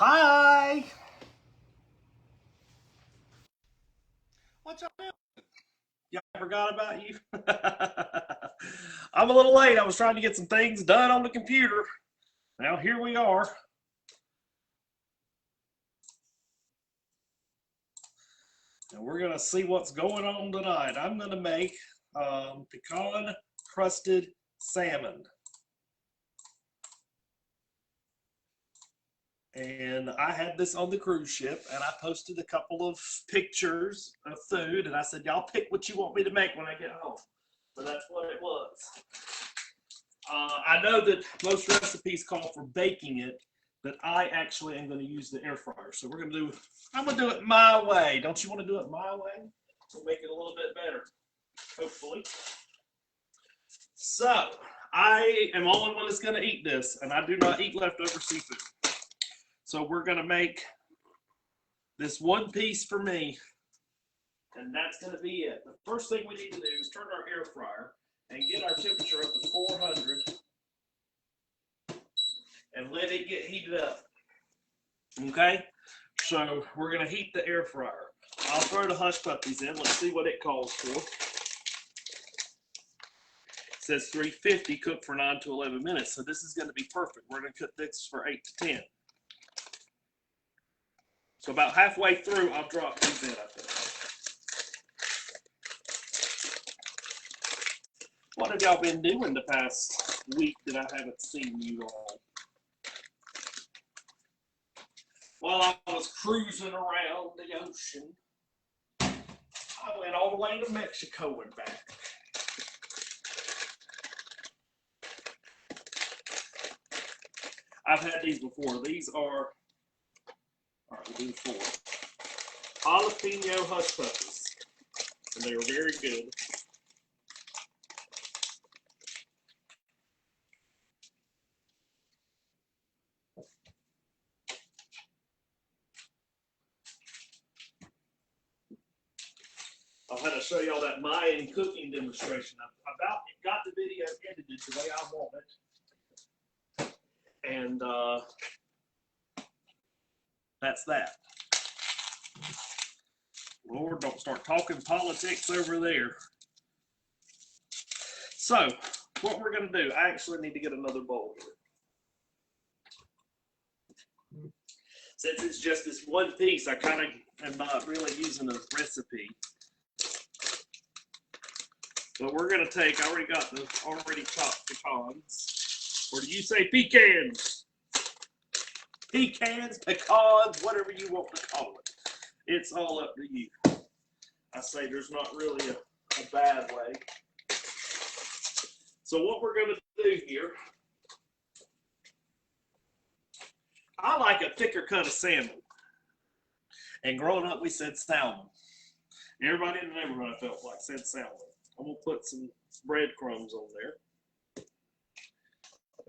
Hi. What y'all doing? Y'all forgot about you? I'm a little late. I was trying to get some things done on the computer. Now here we are. And we're going to see what's going on tonight. I'm going to make pecan crusted salmon. And I had this on the cruise ship, and I posted a couple of pictures of food, and I said, y'all pick what you want me to make when I get home. So that's what it was. I know that most recipes call for baking it, but I actually am going to use the air fryer. So I'm going to do it my way. Don't you want to do it my way? We'll make it a little bit better, hopefully. So I am the only one that's going to eat this, and I do not eat leftover seafood. So we're going to make this one piece for me, and that's going to be it. The first thing we need to do is turn our air fryer and get our temperature up to 400 and let it get heated up. Okay? So we're going to heat the air fryer. I'll throw the hush puppies in. Let's see what it calls for. It says 350, cook for 9 to 11 minutes. So this is going to be perfect. We're going to cook this for 8 to 10. So about halfway through, I'll drop these in, I think. What have y'all been doing the past week that I haven't seen you all? While I was cruising around the ocean, I went all the way to Mexico and back. I've had these before. These are, all right, we'll do 4. Jalapeno hush puppies. And they are very good. I'll have to show y'all that Mayan cooking demonstration. I about got the video edited the way I want it. And that's that. Lord, don't start talking politics over there. So, what we're going to do, I actually need to get another bowl here. Since it's just this one piece, I kind of am not really using a recipe. But we're going to take, I already got the already chopped pecans. Or do you say pecans? Pecans, pecans, whatever you want to call it. It's all up to you. I say there's not really a bad way. So what we're going to do here, I like a thicker cut of salmon. And growing up, we said salmon. Everybody in the neighborhood, I felt like, said salmon. I'm going to put some breadcrumbs on there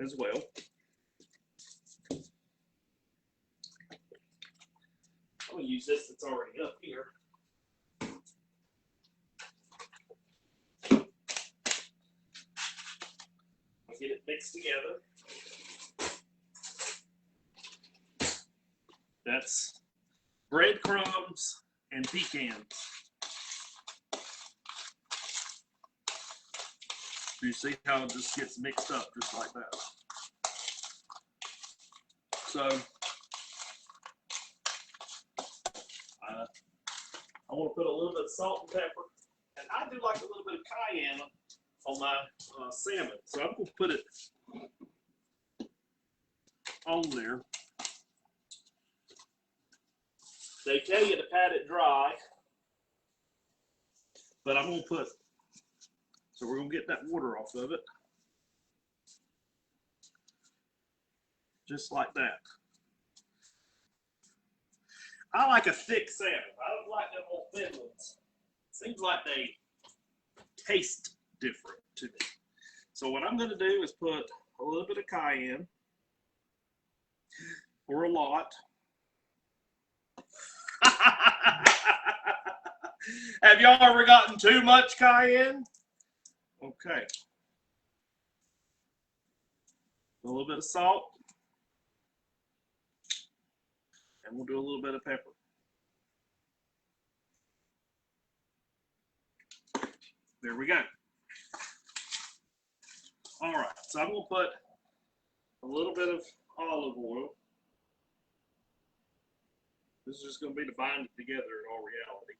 as well. I'm going to use this that's already up here. I'll get it mixed together. That's breadcrumbs and pecans. You see how it just gets mixed up just like that. So I want to put a little bit of salt and pepper, and I do like a little bit of cayenne on my salmon. So I'm going to put it on there. They tell you to pat it dry, but I'm going to put, so we're going to get that water off of it. Just like that. I like a thick salmon. I don't like them old thin ones. Seems like they taste different to me. So what I'm going to do is put a little bit of cayenne, or a lot. Have y'all ever gotten too much cayenne? Okay. A little bit of salt. And we'll do a little bit of pepper. There we go. All right, so I'm going to put a little bit of olive oil. This is just going to be to bind it together in all reality.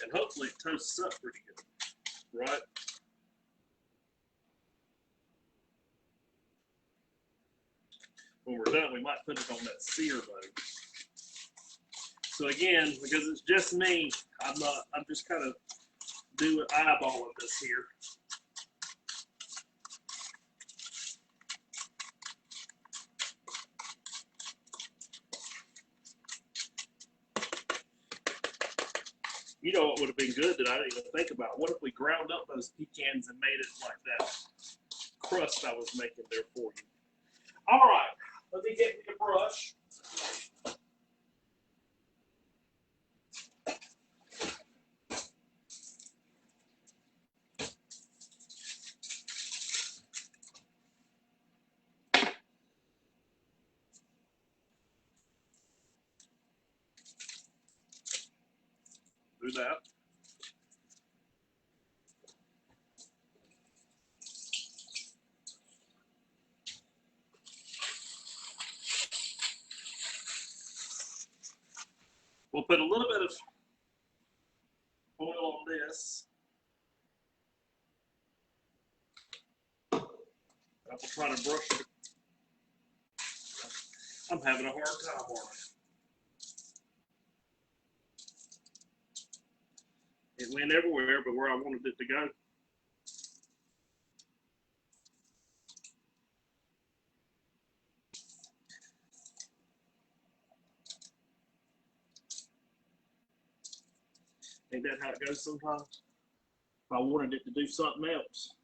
And hopefully it toasts up pretty good, right? When we're done, we might put it on that sear mode. So again, because it's just me, I'm just kind of eyeballing this here. You know what would have been good that I didn't even think about? What if we ground up those pecans and made it like that crust I was making there for you? All right, let me get me a brush. Do that. We'll put a little bit of oil on this. I will try to brush it. I'm having a hard time on it. It went everywhere but where I wanted it to go. Ain't that how it goes sometimes? If I wanted it to do something else,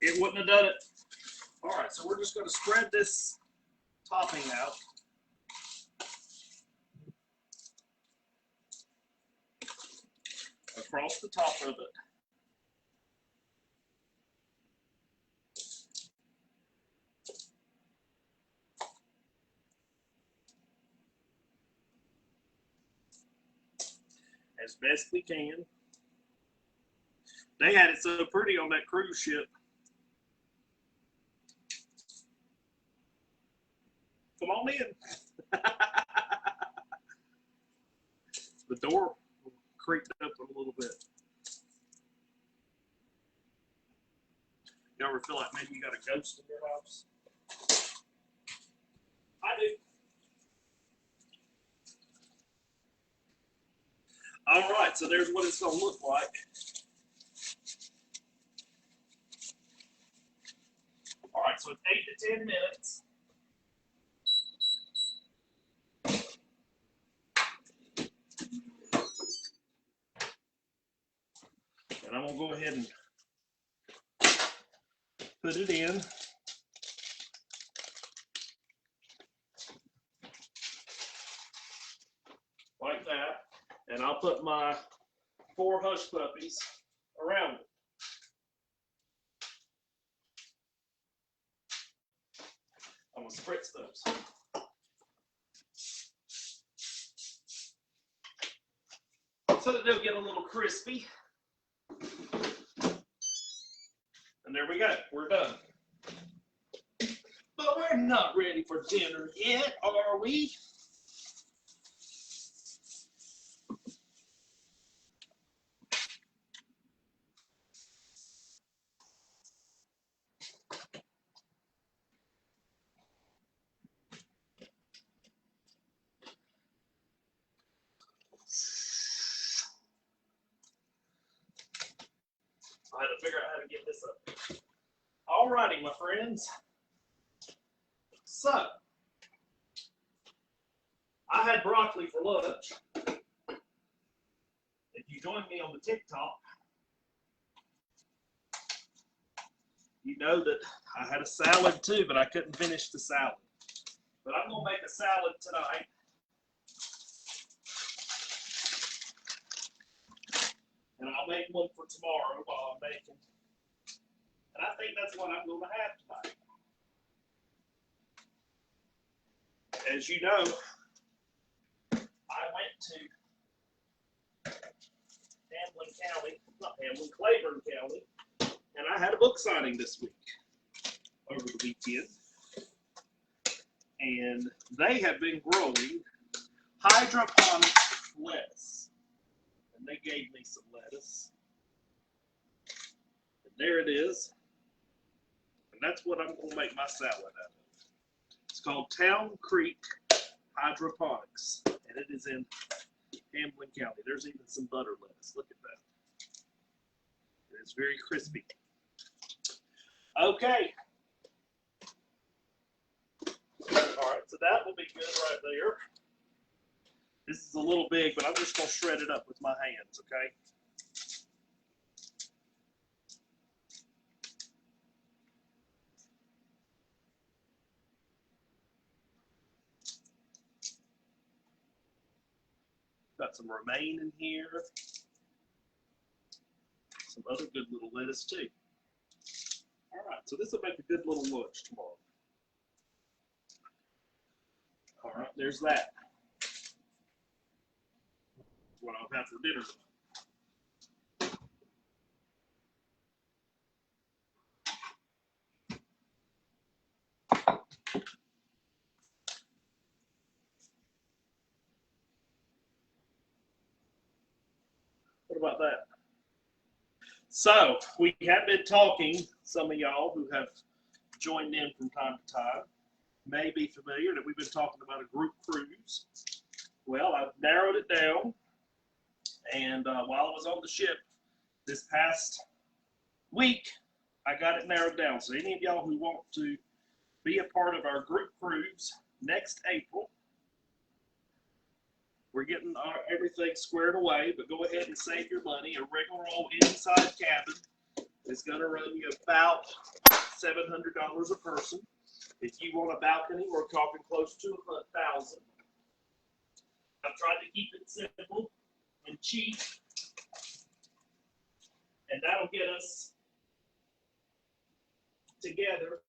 it wouldn't have done it. All right, so we're just going to spread this topping out. Across the top of it. As best we can. They had it so pretty on that cruise ship. Come on in. The door creaked up a little bit. You ever feel like maybe you got a ghost in your house? I do. All right, so there's what it's going to look like. All right, so it's 8 to 10 minutes. And I'm going to go ahead and put it in. Like that. And I'll put my 4 hush puppies around it. I'm going to spritz those. So that they'll get a little crispy. And there we go. We're done. But we're not ready for dinner yet, are we? I had to figure out how to get this up. All righty, my friends. So, I had broccoli for lunch. If you join me on the TikTok, you know that I had a salad too, but I couldn't finish the salad. But I'm going to make a salad tonight. make one for tomorrow while I'm making. And I think that's what I'm going to have tonight. As you know, I went to Claiborne County, and I had a book signing this week, over the weekend. And they have been growing hydroponic lettuce. And they gave me some lettuce. And there it is. And that's what I'm going to make my salad out of. It's called Town Creek Hydroponics. And it is in Hamlin County. There's even some butter lettuce. Look at that. It's very crispy. Okay. All right, so that will be good right there. This is a little big, but I'm just going to shred it up with my hands, okay? Got some romaine in here. Some other good little lettuce, too. All right, so this will make a good little lunch tomorrow. All right, there's that. That's what I'll have for dinner. What about that? So, we have been talking, some of y'all who have joined in from time to time may be familiar that we've been talking about a group cruise. Well, I've narrowed it down, and while I was on the ship this past week, I got it narrowed down. So any of y'all who want to be a part of our group cruise next April, we're getting everything squared away, but go ahead and save your money. A regular old inside cabin is going to run you about $700 a person. If you want a balcony, we're talking close to $1,000. I've tried to keep it simple and cheap, and that'll get us together.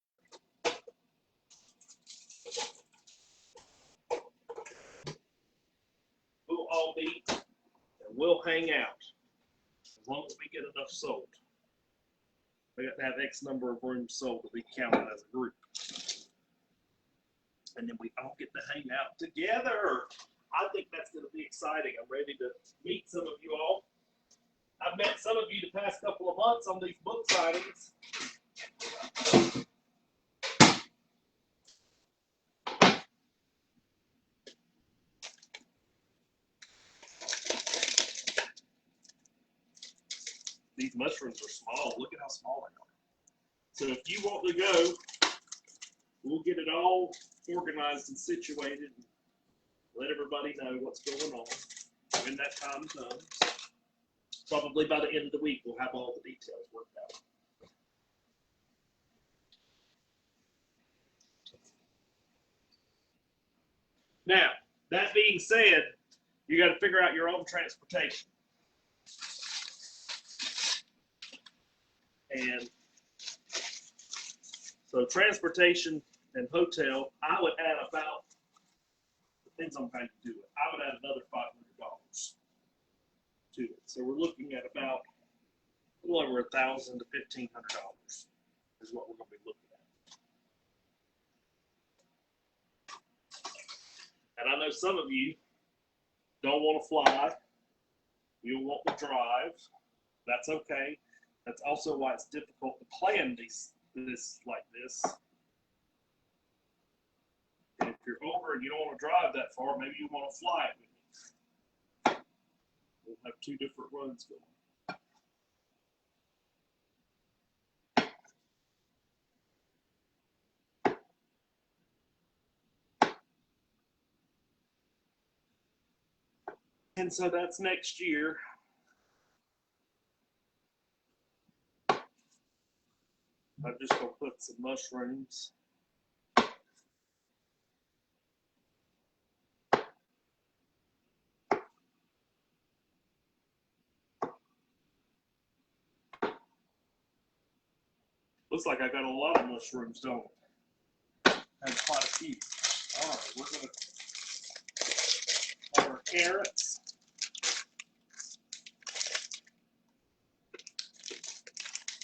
We'll all meet and we'll hang out as long as we get enough sold. We got to have X number of rooms sold to be counted as a group. And then we all get to hang out together. I think that's going to be exciting. I'm ready to meet some of you all. I've met some of you the past couple of months on these book signings. These mushrooms are small. Look at how small they are. So if you want to go, we'll get it all organized and situated. And let everybody know what's going on when that time comes. Probably by the end of the week, we'll have all the details worked out. Now, that being said, you got to figure out your own transportation. And so transportation and hotel, I would add about, depends on how you do it, I would add another $500 to it. So we're looking at about a little over $1,000 to $1,500 is what we're going to be looking at. And I know some of you don't want to fly. You want to drive. That's okay. That's also why it's difficult to plan this like this. And if you're over and you don't want to drive that far, maybe you want to fly it with me. We'll have two different runs going. And so that's next year. I'm just going to put some mushrooms. Looks like I got a lot of mushrooms, don't it? Have quite a few. All right, we're gonna have our carrots.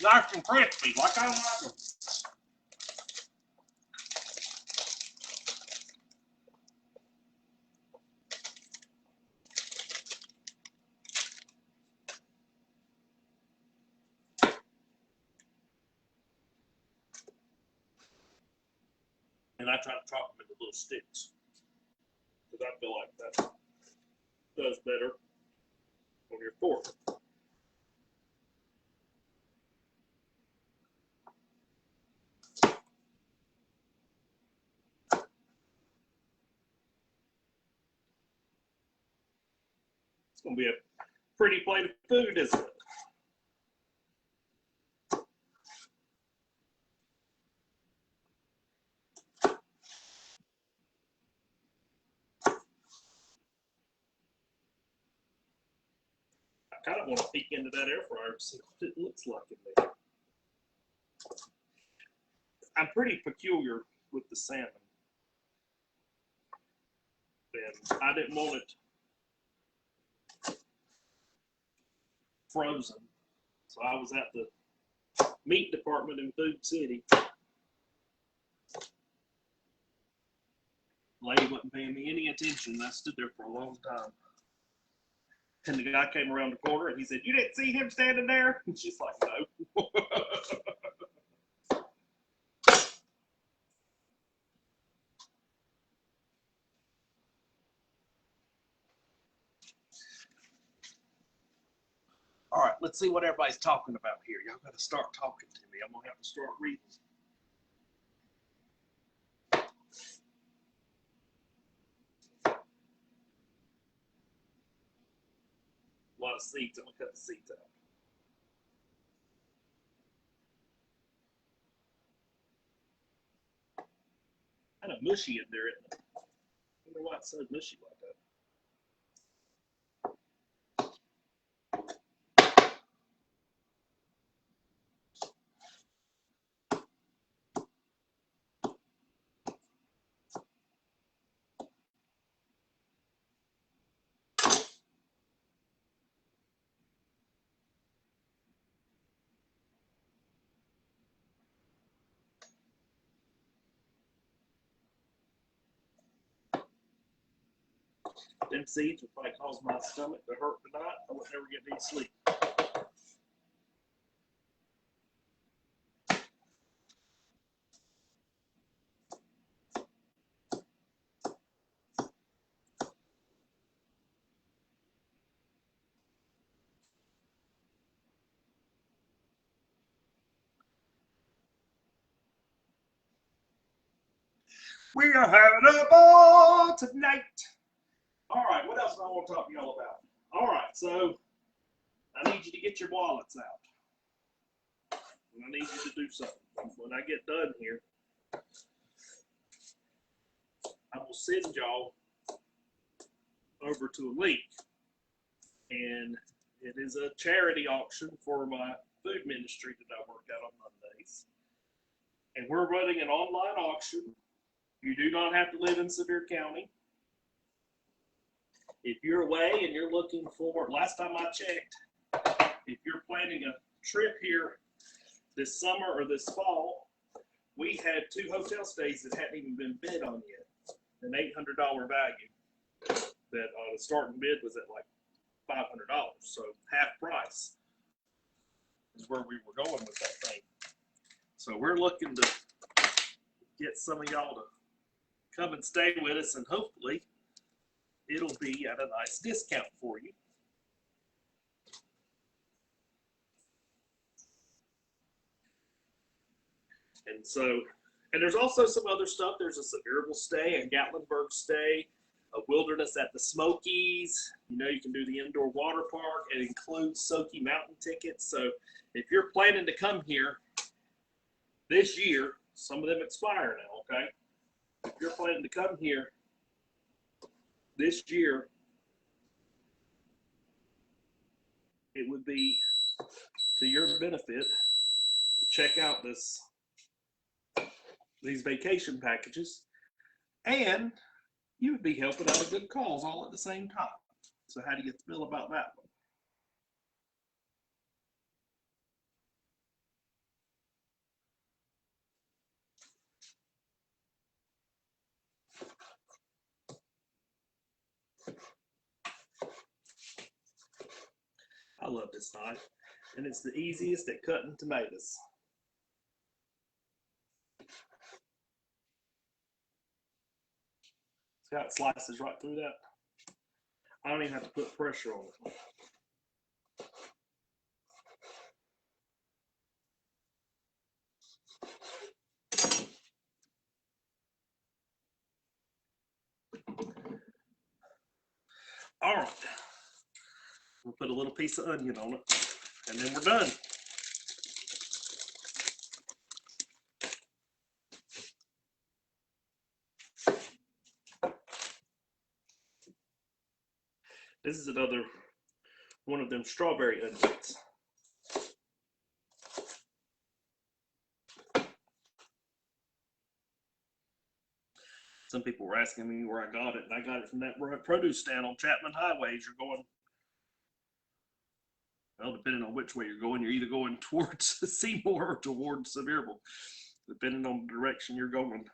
Nice and crispy, like I like them. And I try to chop them into little sticks because I feel like that does better on your fork. It's going to be a pretty plate of food, isn't it? I kind of want to peek into that air fryer to see what it looks like in there. I'm pretty peculiar with the salmon. And I didn't want it frozen. So I was at the meat department in Food City. Lady wasn't paying me any attention. I stood there for a long time. And the guy came around the corner and he said, "You didn't see him standing there?" And she's like, "No." All right, let's see what everybody's talking about here. Y'all got to start talking to me. I'm going to have to start reading. A lot of seeds. I'm going to cut the seeds out. Kind of mushy in there, isn't it? I wonder why it's so mushy like that. Them seeds would probably cause my stomach to hurt tonight. I would never get any sleep. We are having a ball tonight. All right, what else do I want to talk to y'all about? All right, so I need you to get your wallets out. And I need you to do something. When I get done here, I will send y'all over to a link. And it is a charity auction for my food ministry that I work out on Mondays. And we're running an online auction. You do not have to live in Sevier County. If you're away and you're looking for, last time I checked, if you're planning a trip here this summer or this fall, we had 2 hotel stays that hadn't even been bid on yet. An $800 value. That the starting bid was at like $500, so half price is where we were going with that thing. So we're looking to get some of y'all to come and stay with us, and hopefully it'll be at a nice discount for you. And so, and there's also some other stuff. There's a Sevierville stay, a Gatlinburg stay, a wilderness at the Smokies. You know, you can do the indoor water park. It includes Sokey Mountain tickets. So if you're planning to come here this year, some of them expire now, okay? If you're planning to come here this year, it would be to your benefit to check out these vacation packages, and you would be helping out a good cause all at the same time. So how do you feel about that one? I love this knife, and it's the easiest at cutting tomatoes. See how it slices right through that? I don't even have to put pressure on it. All right, we'll put a little piece of onion on it, and then we're done. This is another one of them strawberry onions. Some people were asking me where I got it, and I got it from that produce stand on Chapman Highway. You're going, well, depending on which way you're going, you're either going towards Seymour or towards Sevierville, depending on the direction you're going.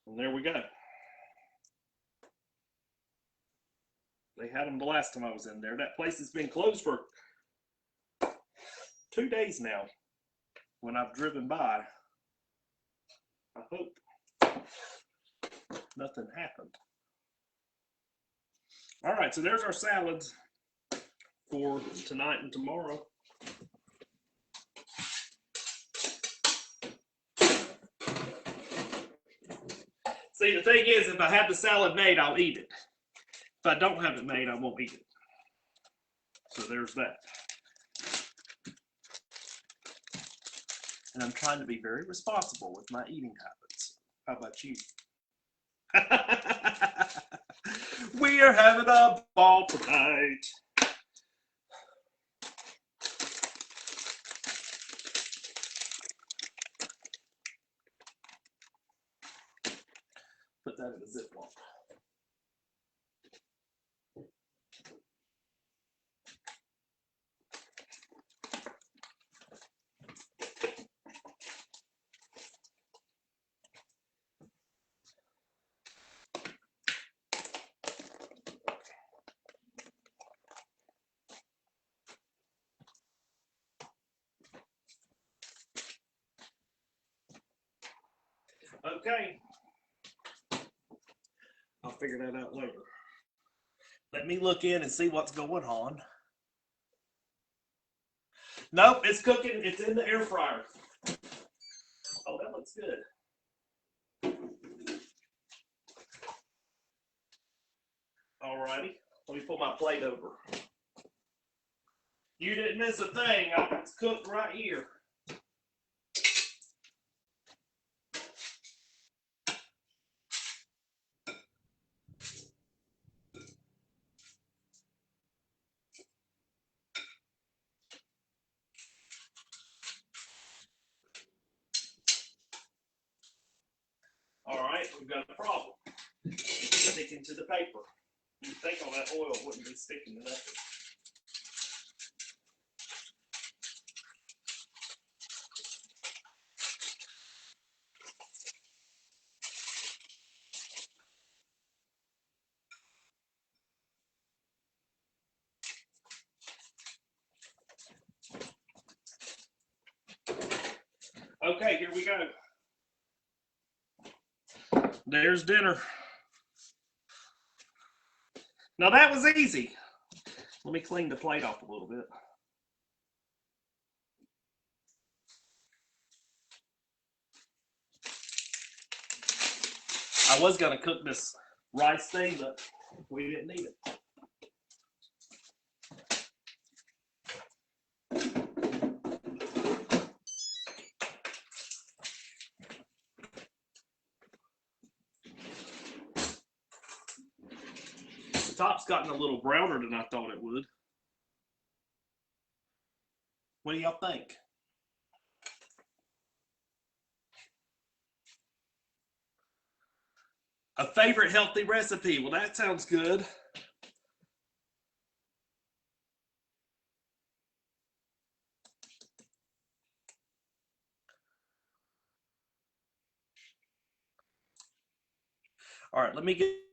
And there we go. They had them the last time I was in there. That place has been closed for 2 days now. When I've driven by, I hope nothing happened. All right, so there's our salads for tonight and tomorrow. See, the thing is, if I have the salad made, I'll eat it. If I don't have it made, I won't eat it. So there's that. And I'm trying to be very responsible with my eating habits. How about you? We are having a ball tonight. Put that in a Ziploc. Okay. I'll figure that out later. Let me look in and see what's going on. Nope, it's cooking. It's in the air fryer. Oh, that looks good. Alrighty. Let me pull my plate over. You didn't miss a thing. It's cooked right here. All right, we've got a problem. It's sticking to the paper. You'd think all that oil wouldn't be sticking to nothing. Okay, here we go. There's dinner. Now that was easy. Let me clean the plate off a little bit. I was going to cook this rice thing, but we didn't need it. top's gotten a little browner than I thought it would. What do y'all think? A favorite healthy recipe. Well, that sounds good. All right, let me get